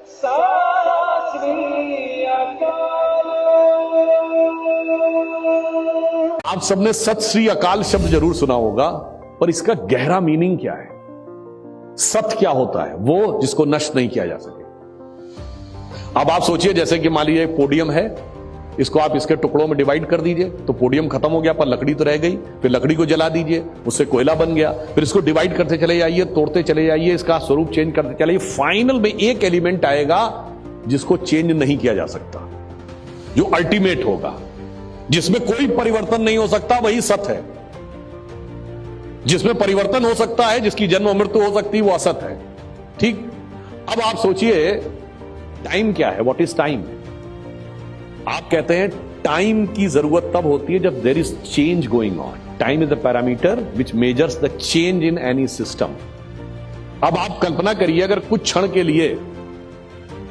सत श्री अकाल। आप सबने सत श्री अकाल शब्द जरूर सुना होगा, पर इसका गहरा मीनिंग क्या है? सत क्या होता है? वो जिसको नष्ट नहीं किया जा सके। अब आप सोचिए, जैसे कि मान लीजिए एक पोडियम है, इसको आप इसके टुकड़ों में डिवाइड कर दीजिए तो पोडियम खत्म हो गया, पर लकड़ी तो रह गई। फिर लकड़ी को जला दीजिए, उससे कोयला बन गया। फिर इसको डिवाइड करते चले जाइए, तोड़ते चले जाइए, इसका स्वरूप चेंज करते चले जाइए। फाइनल में एक एलिमेंट आएगा जिसको चेंज नहीं किया जा सकता, जो अल्टीमेट होगा, जिसमें कोई परिवर्तन नहीं हो सकता, वही सत है। जिसमें परिवर्तन हो सकता है, जिसकी जन्म मृत्यु हो सकती है, वो असत है। ठीक। अब आप सोचिए, टाइम क्या है? What is time? आप कहते हैं टाइम की जरूरत तब होती है जब there is change going on. Time is the parameter which measures the change in any system. अब आप कल्पना करिए, अगर कुछ क्षण के लिए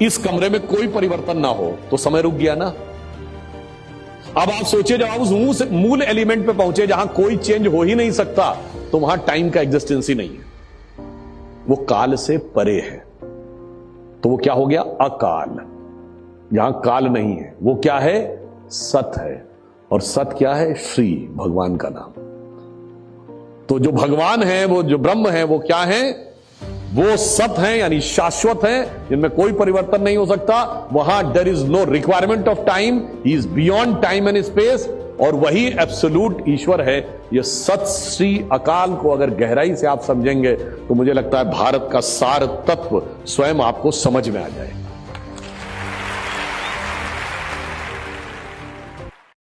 इस कमरे में कोई परिवर्तन ना हो तो समय रुक गया ना। अब आप सोचिए, जब आप उस मूल एलिमेंट पे पहुंचे जहां कोई चेंज हो ही नहीं सकता, तो वहां टाइम का एग्जिस्टेंस ही नहीं है, वो काल से परे है। तो वो क्या हो गया? अकाल। जहां काल नहीं है वो क्या है? सत है। और सत क्या है? श्री, भगवान का नाम। तो जो भगवान है, वो जो ब्रह्म है, वो क्या है? वो सत है, यानी शाश्वत है, जिनमें कोई परिवर्तन नहीं हो सकता। वहां there is no requirement of time, he is beyond time and space, और वही एब्सोल्यूट ईश्वर है। यह सत श्री अकाल को अगर गहराई से आप समझेंगे तो मुझे लगता है भारत का सार तत्व स्वयं आपको समझ में आ जाए।